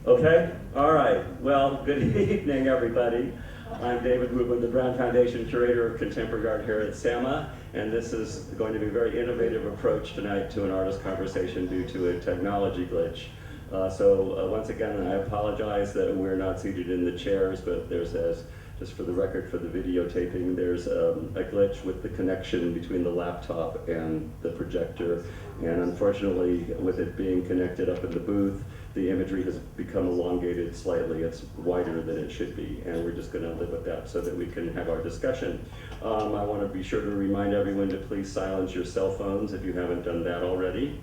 Okay, all right. Well, good evening, everybody. I'm David Rubin, the Brown Foundation Curator of Contemporary Art here at SAMA, and this is going to be a very innovative approach tonight to an artist conversation due to a technology glitch. Once again, I apologize that we're not seated in the chairs, but just for the record, for the videotaping, there's a glitch with the connection between the laptop and the projector, and unfortunately, with it being connected up in the booth, the imagery has become elongated slightly. It's wider than it should be, and we're just going to live with that so that we can have our discussion. I want to be sure to remind everyone to please silence your cell phones if you haven't done that already.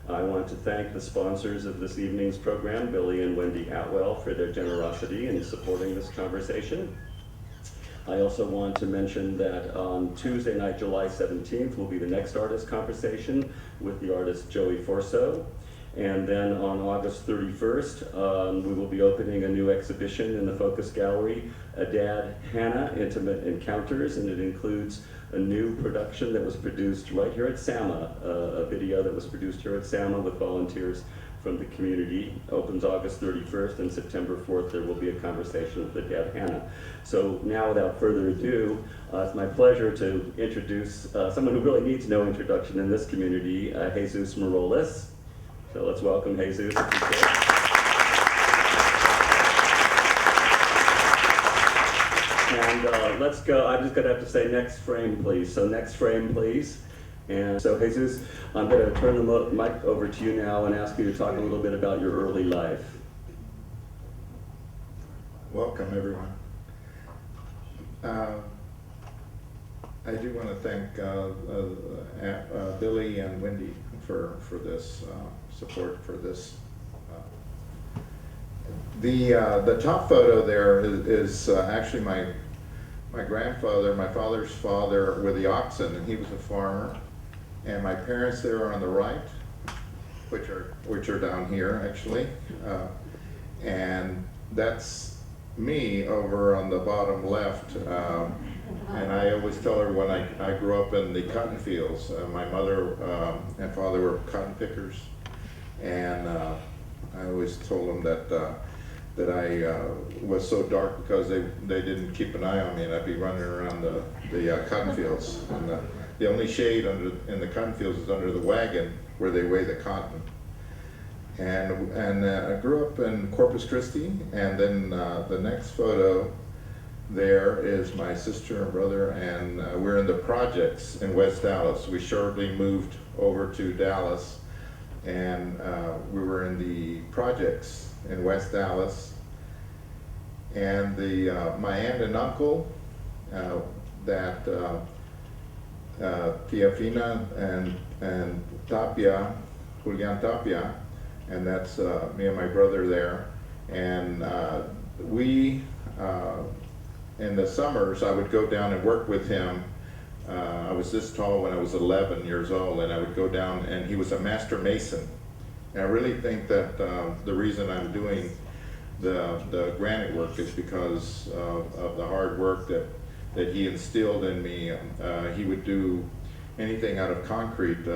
I want to thank the sponsors of this evening's program, Billy and Wendy Atwell, for their generosity in supporting this conversation. I also want to mention that on Tuesday night, July 17th, will be the next artist conversation with the artist Joey Forso. And then on August 31st, we will be opening a new exhibition in the Focus Gallery, Dad Hannah Intimate Encounters, and it includes a new production that was produced right here at SAMA, a video that was produced here at SAMA with volunteers from the community. Opens August 31st, and September 4th there will be a conversation with the Dad Hannah. So now, without further ado, it's my pleasure to introduce someone who really needs no introduction in this community, Jesus Moroles. So let's welcome Jesus. And let's go. I'm just going to have to say next frame, please. So next frame, please. And so Jesus, I'm going to turn the mic over to you now and ask you to talk a little bit about your early life. Welcome, everyone. I do want to thank Billy and Wendy for this support for this. The top photo there is actually my grandfather, my father's father, with the oxen, and he was a farmer. And my parents there are on the right, which are down here actually, and that's me over on the bottom left. And I always tell her when I grew up in the cotton fields. My mother and father were cotton pickers, and I always told them that I was so dark because they didn't keep an eye on me, and I'd be running around the cotton fields. And the only shade in the cotton fields is under the wagon where they weigh the cotton. And I grew up in Corpus Christi, and then the next photo there is my sister and brother, and we're in the projects in West Dallas. We shortly moved over to Dallas, and we were in the projects in West Dallas. And my aunt and uncle, that Tia Fina and Tapia, Julian Tapia, and that's me and my brother there. And in the summers, I would go down and work with him. I was this tall when I was 11 years old, and I would go down, and he was a master mason. And I really think that the reason I'm doing the granite work is because of the hard work that he instilled in me. He would do anything out of concrete,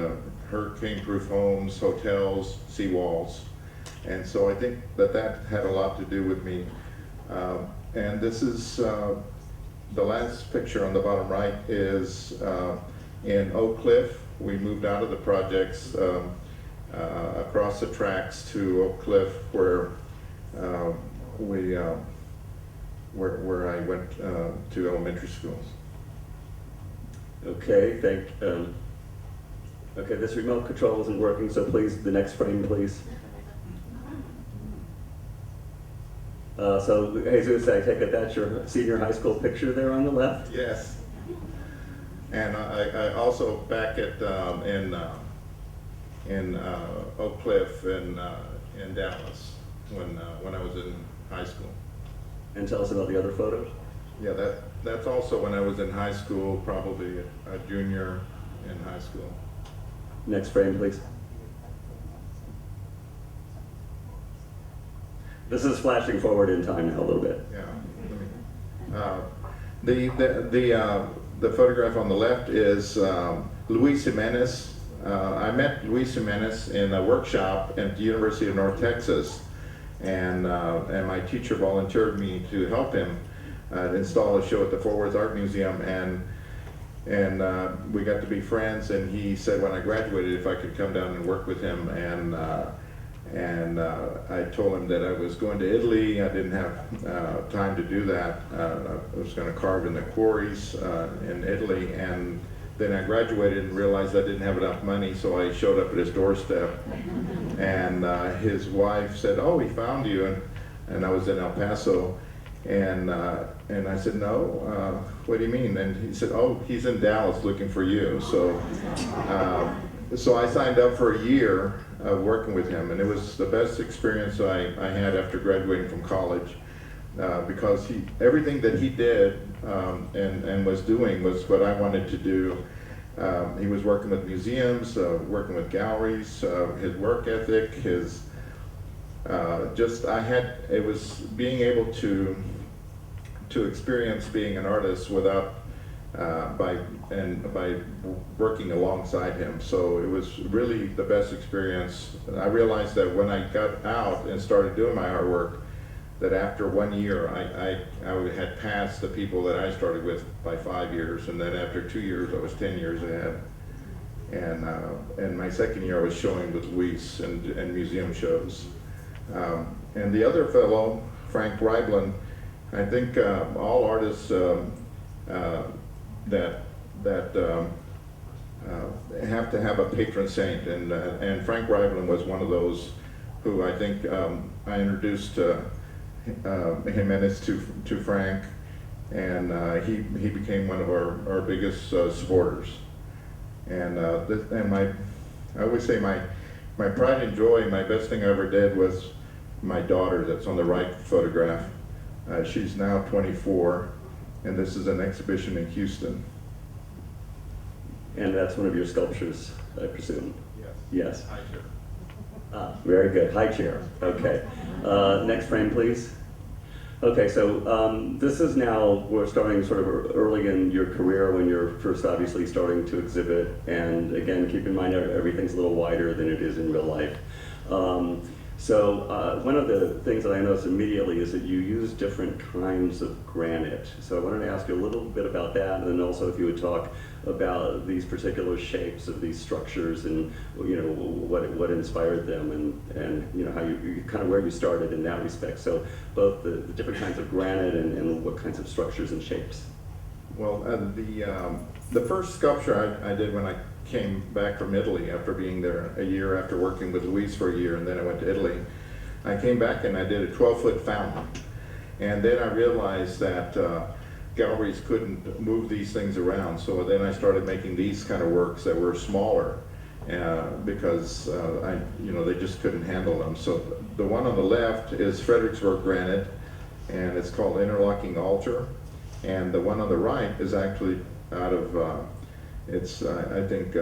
hurricane-proof homes, hotels, seawalls. And so I think that had a lot to do with me. And this is the last picture on the bottom right is in Oak Cliff. We moved out of the projects across the tracks to Oak Cliff, where I went to elementary school. Okay, okay, this remote control isn't working, so please, the next frame, please. So, Jesus, I take it that's your senior high school picture there on the left? Yes. And I also back at in Oak Cliff in Dallas when I was in high school. And tell us about the other photos. Yeah, that's also when I was in high school, probably a junior in high school. Next frame, please. This is flashing forward in time now a little bit. Yeah. The photograph on the left is Luis Jimenez. I met Luis Jimenez in a workshop at the University of North Texas, and my teacher volunteered me to help him install a show at the Fort Worth Art Museum, and we got to be friends, and he said when I graduated if I could come down and work with him, and I told him that I was going to Italy. I didn't have time to do that. I was going to carve in the quarries in Italy, and then I graduated and realized I didn't have enough money, so I showed up at his doorstep, and his wife said, "Oh, he found you," and I was in El Paso, and I said, "No, what do you mean?" And he said, "Oh, he's in Dallas looking for you." So I signed up for a year working with him, and it was the best experience I had after graduating from college, because everything that he did and was doing was what I wanted to do. He was working with museums, working with galleries, his work ethic, it was being able to experience being an artist without by working alongside him. So it was really the best experience. I realized that when I got out and started doing my artwork, that after 1 year I had passed the people that I started with by 5 years, and then after 2 years I was 10 years ahead. And my second year I was showing with Luis and museum shows. And the other fellow, Frank Ribelin, I think all artists that have to have a patron saint, and Frank Ribelin was one of those who I think I introduced Jimenez to Frank, and he became one of our biggest supporters. And I always say my pride and joy, my best thing I ever did was my daughter that's on the right photograph. She's now 24, and this is an exhibition in Houston. And that's one of your sculptures, I presume? Yes. Yes. High chair. Very good. High chair. Okay. Next frame, please. Okay, so this is now, we're starting sort of early in your career when you're first obviously starting to exhibit, and again, keep in mind everything's a little wider than it is in real life. So one of the things that I noticed immediately is that you use different kinds of granite. So I wanted to ask you a little bit about that, and then also if you would talk about these particular shapes of these structures, and what inspired them, and how you kind of where you started in that respect. So both the different kinds of granite and what kinds of structures and shapes. Well, the first sculpture I did when I came back from Italy after being there a year, after working with Luis for a year, and then I went to Italy. I came back and I did a 12-foot fountain, and then I realized that galleries couldn't move these things around, so then I started making these kind of works that were smaller because they just couldn't handle them. So the one on the left is Fredericksburg granite, and it's called Interlocking Altar, and the one on the right is actually out of it's I think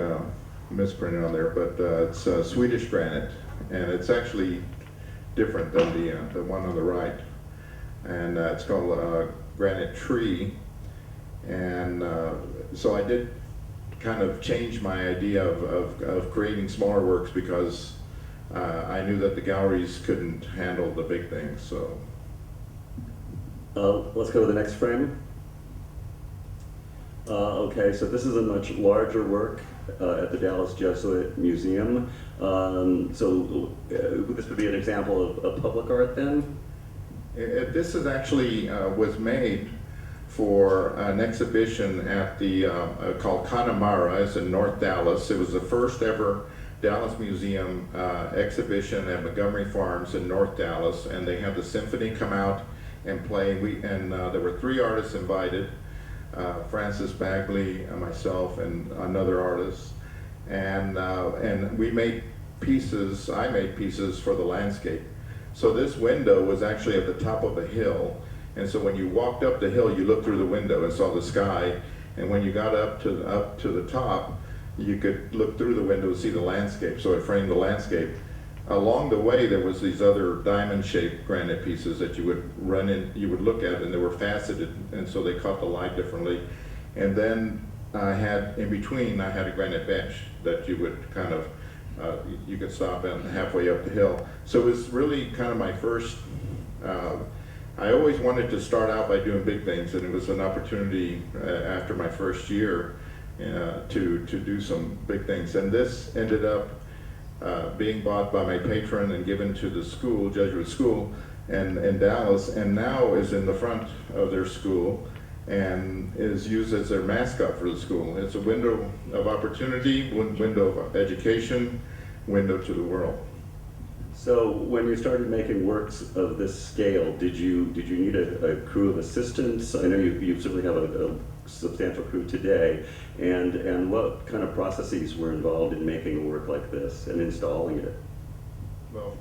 misprinted on there, but it's Swedish granite, and it's actually different than the one on the right, and it's called Granite Tree. And so I did kind of change my idea of creating smaller works because I knew that the galleries couldn't handle the big things. So let's go to the next frame. Okay, so this is a much larger work at the Dallas Jesuit Museum. So this would be an example of public art then? This is actually was made for an exhibition at the called Connemara. It's in North Dallas. It was the first ever Dallas Museum exhibition at Montgomery Farms in North Dallas, and they had the symphony come out and play. There were 3 artists invited. Francis Bagley, myself, and another artist, and we made pieces. I made pieces for the landscape. So this window was actually at the top of a hill, and so when you walked up the hill, you looked through the window and saw the sky. And when you got up to the top, you could look through the window and see the landscape. So it framed the landscape. Along the way, there was these other diamond-shaped granite pieces that you would run in, you would look at, and they were faceted, and so they caught the light differently. And then I had, in between, I had a granite bench that you would kind of you could stop in halfway up the hill. So it was really kind of my first, I always wanted to start out by doing big things, and it was an opportunity after my first year to do some big things. And this ended up being bought by my patron and given to the school, Jesuit school, in Dallas, and now is in the front of their school and is used as their mascot for the school. It's a window of opportunity, window of education, window to the world. So when you started making works of this scale, did you need a crew of assistants? I know you certainly have a substantial crew today, and what kind of processes were involved in making a work like this and installing it? Well,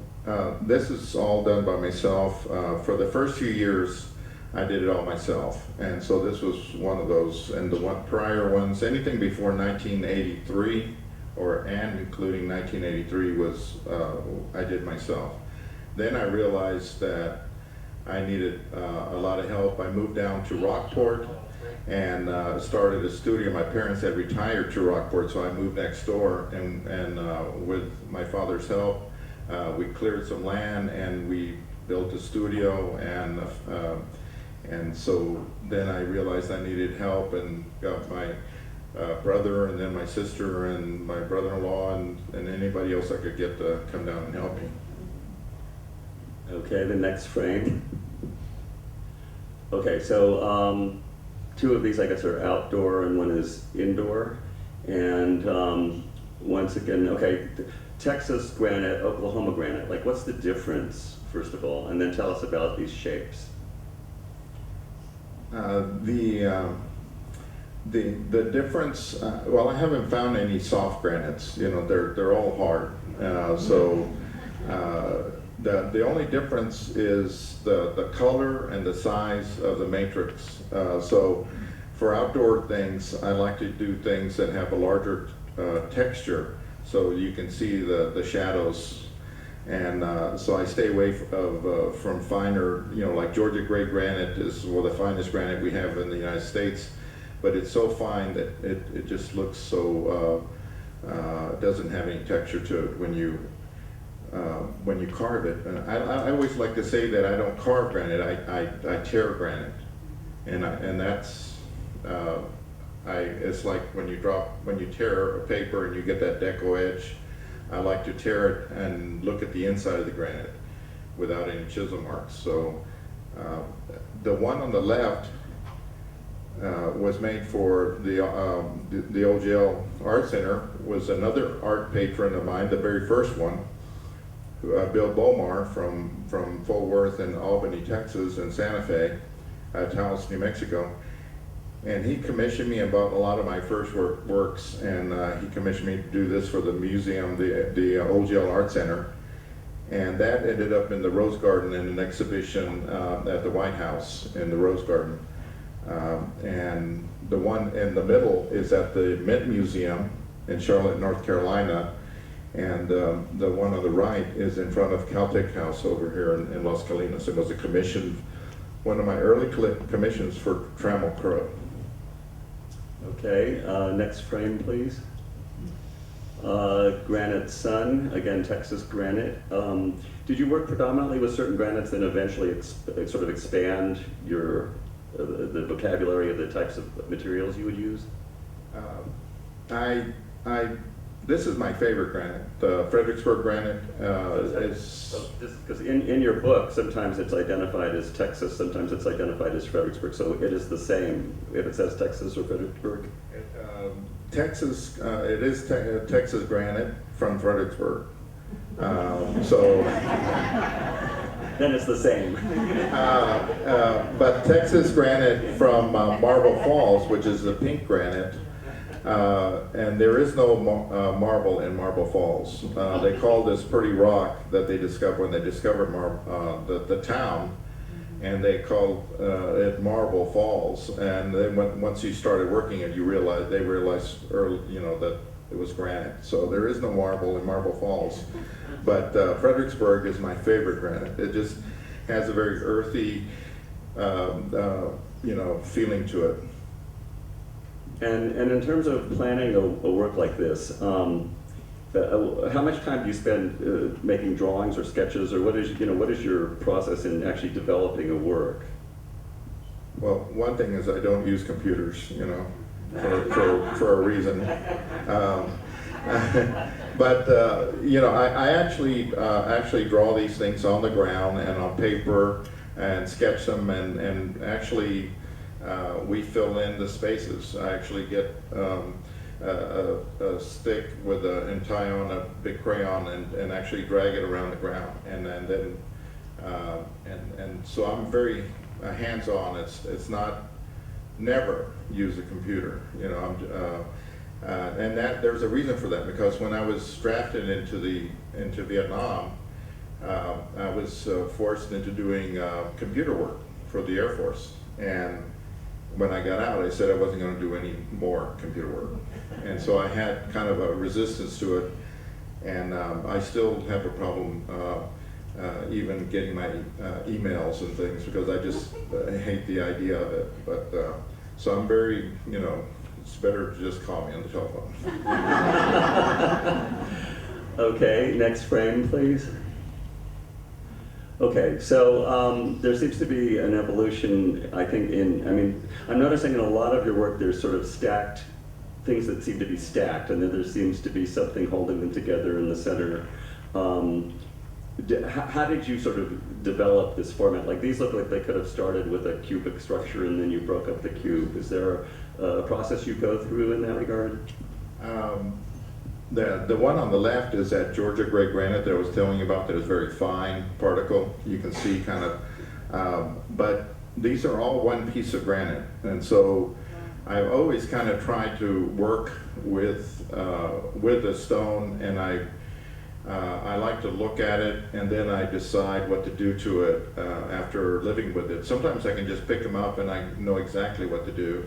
this is all done by myself. For the first few years, I did it all myself, and so this was one of those. And the prior ones, anything before 1983, and including 1983, was I did myself. Then I realized that I needed a lot of help. I moved down to Rockport and started a studio. My parents had retired to Rockport, so I moved next door, and with my father's help, we cleared some land and we built a studio, and so then I realized I needed help and got my brother and then my sister and my brother-in-law and anybody else I could get to come down and help me. Okay, the next frame. Okay, so two of these I guess are outdoor and one is indoor. And once again, okay, Texas granite, Oklahoma granite, like what's the difference, first of all? And then tell us about these shapes. The difference, well, I haven't found any soft granites. You know, they're all hard. The only difference is the color and the size of the matrix. So for outdoor things, I like to do things that have a larger texture, so you can see the shadows. And so I stay away from finer, you know, like Georgia gray granite is the finest granite we have in the United States, but it's so fine that it just looks so, doesn't have any texture to it when you carve it. And I always like to say that I don't carve granite, I tear granite. And that's, it's like when you tear a paper and you get that deco edge. I like to tear it and look at the inside of the granite without any chisel marks. So the one on the left was made for the old jail art center. Was another art patron of mine, the very first one, Bill Bomar from Fort Worth and Albany, Texas, and Santa Fe, Taos, New Mexico. And he commissioned me about a lot of my first works, and he commissioned me to do this for the museum, the Old Jail Art Center. And that ended up in the Rose Garden in an exhibition at the White House in the Rose Garden. And the one in the middle is at the Mint Museum in Charlotte, North Carolina. And the one on the right is in front of Caltech House over here in Las Colinas. It was a commission, one of my early commissions for Trammell Crow. Okay, next frame, please. Granite Sun, again, Texas granite. Did you work predominantly with certain granites and eventually sort of expand the vocabulary of the types of materials you would use? This is my favorite granite. The Fredericksburg granite is... Because in your book, sometimes it's identified as Texas, sometimes it's identified as Fredericksburg, so it is the same if it says Texas or Fredericksburg? Texas, it is Texas granite from Fredericksburg. Then it's the same. But Texas granite from Marble Falls, which is the pink granite, and there is no marble in Marble Falls. They call this pretty rock that they discovered when they discovered the town, and they called it Marble Falls. And then once you started working it, they realized early, you know, that it was granite. So there is no marble in Marble Falls, but Fredericksburg is my favorite granite. It just has a very earthy, you know, feeling to it. And in terms of planning a work like this, how much time do you spend making drawings or sketches, or what is your process in actually developing a work? Well, one thing is I don't use computers, for a reason. But I actually draw these things on the ground and on paper and sketch them, and actually we fill in the spaces. I actually get a stick and tie on a big crayon and actually drag it around the ground, and so I'm very hands-on. It's not never use a computer, and that there's a reason for that, because when I was drafted into Vietnam, I was forced into doing computer work for the Air Force, and when I got out, I said I wasn't going to do any more computer work, and so I had kind of a resistance to it, and I still have a problem even getting my emails and things, because I just hate the idea of it. But so I'm very, it's better to just call me on the telephone. Okay, next frame, please. Okay, so there seems to be an evolution, I think, I'm noticing in a lot of your work there's sort of stacked, things that seem to be stacked, and then there seems to be something holding them together in the center. How did you sort of develop this format? Like, these look like they could have started with a cubic structure and then you broke up the cube. Is there a process you go through in that regard? The one on the left is that Georgia gray granite that I was telling you about, that is very fine particle. You can see kind of, but these are all one piece of granite. And so I've always kind of tried to work with the stone, and I like to look at it, and then I decide what to do to it after living with it. Sometimes I can just pick them up and I know exactly what to do.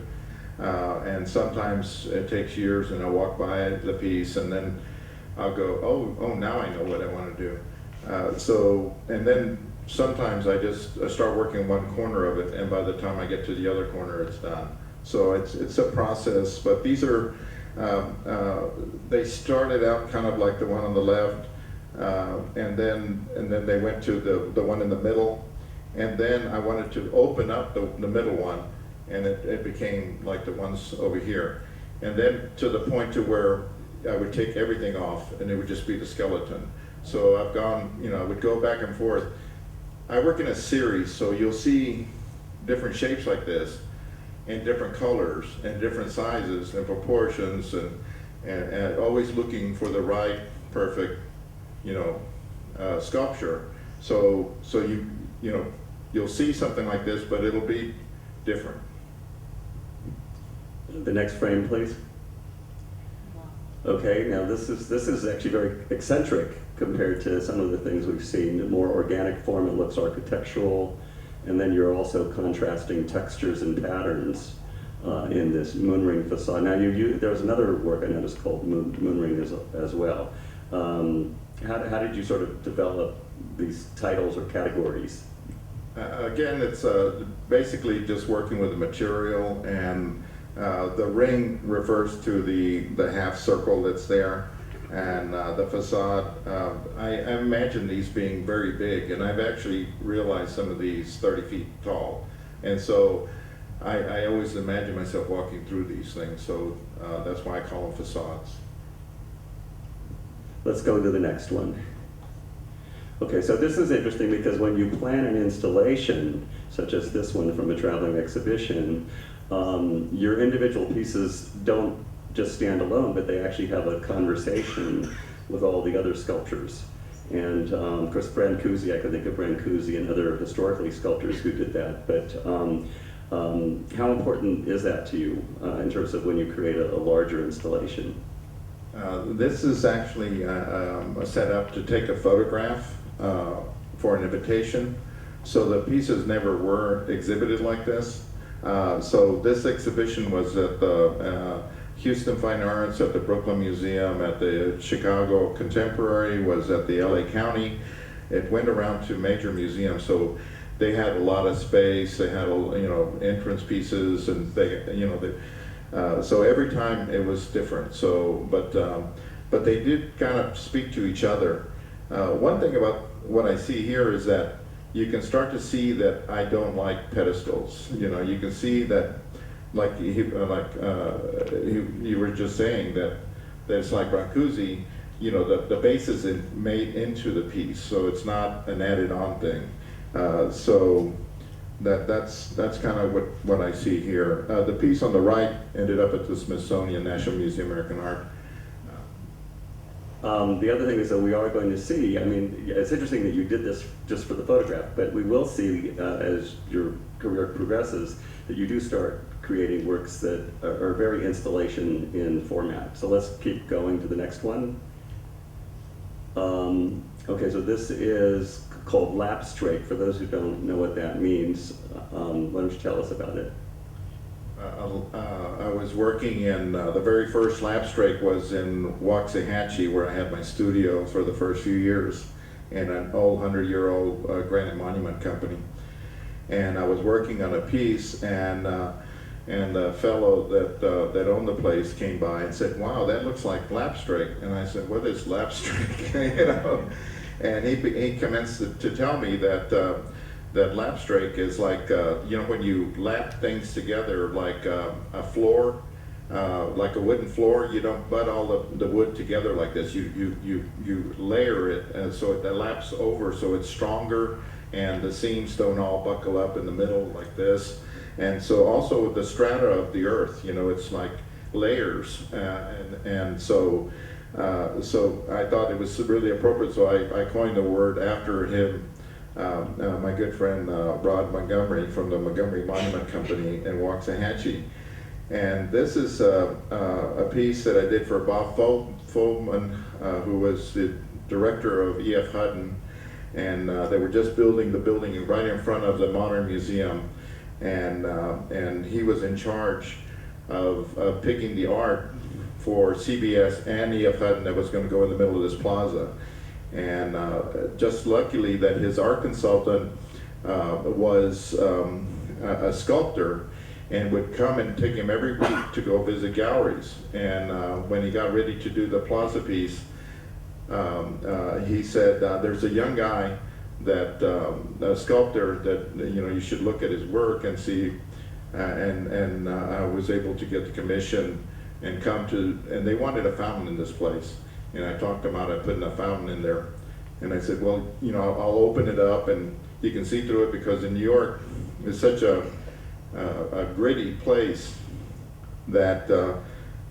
And sometimes it takes years, and I'll walk by the piece and then I'll go, oh, now I know what I want to do. And then sometimes I just start working one corner of it, and by the time I get to the other corner, it's done. So it's a process, but these are, they started out kind of like the one on the left, and then they went to the one in the middle, and then I wanted to open up the middle one, and it became like the ones over here, and then to the point to where I would take everything off and it would just be the skeleton. So I've gone, I would go back and forth. I work in a series, so you'll see different shapes like this, and different colors and different sizes and proportions, and always looking for the right perfect sculpture. So you'll see something like this, but it'll be different. The next frame, please. Okay, now this is actually very eccentric compared to some of the things we've seen. The more organic form, it looks architectural, and then you're also contrasting textures and patterns in this moonring facade. Now, there was another work I noticed called moonring as well. How did you sort of develop these titles or categories? Again, it's basically just working with the material, and the ring refers to the half circle that's there, and the facade. I imagine these being very big, and I've actually realized some of these 30 feet tall, and so I always imagine myself walking through these things, so that's why I call them facades. Let's go to the next one. Okay, so this is interesting because when you plan an installation, such as this one from a traveling exhibition, your individual pieces don't just stand alone, but they actually have a conversation with all the other sculptures. And of course, Brancusi, I can think of Brancusi and other historically sculptors who did that, but how important is that to you in terms of when you create a larger installation? This is actually set up to take a photograph for an invitation. So the pieces never were exhibited like this. So this exhibition was at the Houston Fine Arts, at the Brooklyn Museum, at the Chicago Contemporary, was at the LA County. It went around to major museums. So they had a lot of space. They had entrance pieces, and so every time it was different. So, but but they did kind of speak to each other. One thing about what I see here is that you can start to see that I don't like pedestals. You know, you can see that, like you were just saying, that it's like Brancusi, you know, the base is made into the piece, so it's not an added on thing. So that's kind of what I see here. The piece on the right ended up at the Smithsonian National Museum of American Art. The other thing is that we are going to see, I mean, it's interesting that you did this just for the photograph, but we will see as your career progresses that you do start creating works that are very installation in format. So let's keep going to the next one. Okay, so this is called Lapstrake. For those who don't know what that means, why don't you tell us about it? I was working in, the very first Lapstrake was in Waxahachie, where I had my studio for the first few years, in an old 100-year-old granite monument company. And I was working on a piece, and the fellow that owned the place came by and said, "Wow, that looks like Lapstrake." And I said, "What is Lapstrake?" You know, and he commenced to tell me that that Lapstrake is like, you know, when you lap things together like a floor, like a wooden floor, you don't butt all the wood together like this. You layer it so it laps over, so it's stronger, and the seams don't all buckle up in the middle like this. And so also the strata of the earth, you know, it's like layers, and so I thought it was really appropriate. So I coined the word after him. My good friend Rod Montgomery from the Montgomery Monument Company in Waxahachie. And this is a piece that I did for Bob Foldman, who was the director of E.F. Hutton, and they were just building the building right in front of the Modern Museum, and he was in charge of picking the art for CBS and E.F. Hutton that was going to go in the middle of this plaza. And just luckily that his art consultant was a sculptor and would come and take him every week to go visit galleries. And when he got ready to do the plaza piece, he said, "There's a young guy that a sculptor that you should look at his work and see." And I was able to get the commission and come to, and they wanted a fountain in this place. And I talked them out of putting a fountain in there. And I said, well, I'll open it up and you can see through it, because in New York, it's such a gritty place that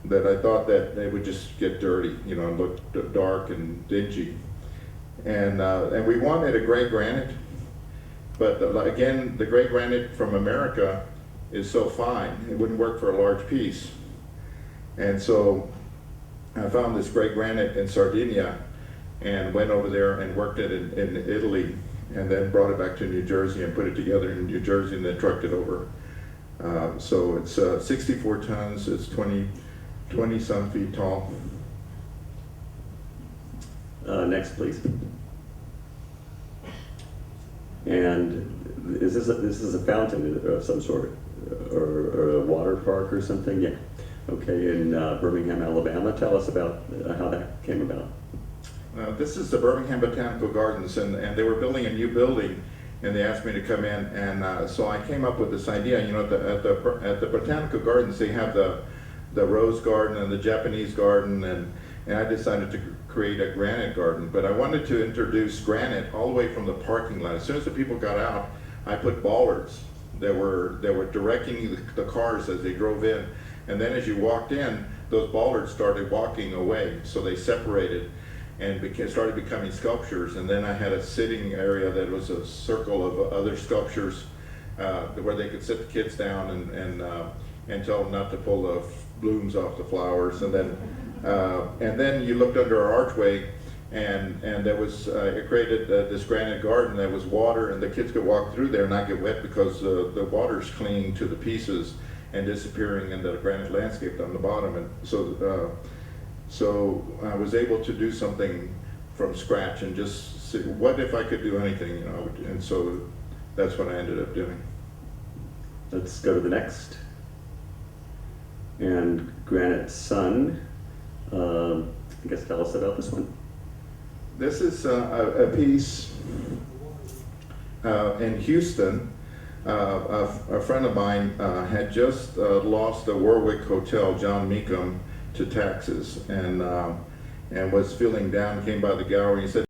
that I thought that it would just get dirty, and look dark and dingy. And we wanted a gray granite, but again, the gray granite from America is so fine, it wouldn't work for a large piece. And so I found this gray granite in Sardinia and went over there and worked it in Italy, and then brought it back to New Jersey and put it together in New Jersey and then trucked it over. So it's 64 tons, it's 20 some feet tall. Next, please. And this is a fountain of some sort, or a water park or something? Yeah. Okay, in Birmingham, Alabama. Tell us about how that came about. This is the Birmingham Botanical Gardens, and they were building a new building, and they asked me to come in, and so I came up with this idea. At the Botanical Gardens, they have the rose garden and the Japanese garden, and I decided to create a granite garden. But I wanted to introduce granite all the way from the parking lot. As soon as the people got out, I put bollards that were directing the cars as they drove in. And then as you walked in, those bollards started walking away, so they separated and started becoming sculptures. And then I had a sitting area that was a circle of other sculptures where they could sit the kids down and tell them not to pull the blooms off the flowers. And then you looked under our archway, and there was it created this granite garden that was water, and the kids could walk through there and not get wet because the water's clinging to the pieces and disappearing in the granite landscape on the bottom. And so I was able to do something from scratch and just see, what if I could do anything, and so that's what I ended up doing. Let's go to the next. And Granite Sun. I guess tell us about this one. This is a piece in Houston. A friend of mine had just lost the Warwick Hotel, John Meekum, to taxes, and was feeling down. Came by the gallery and said,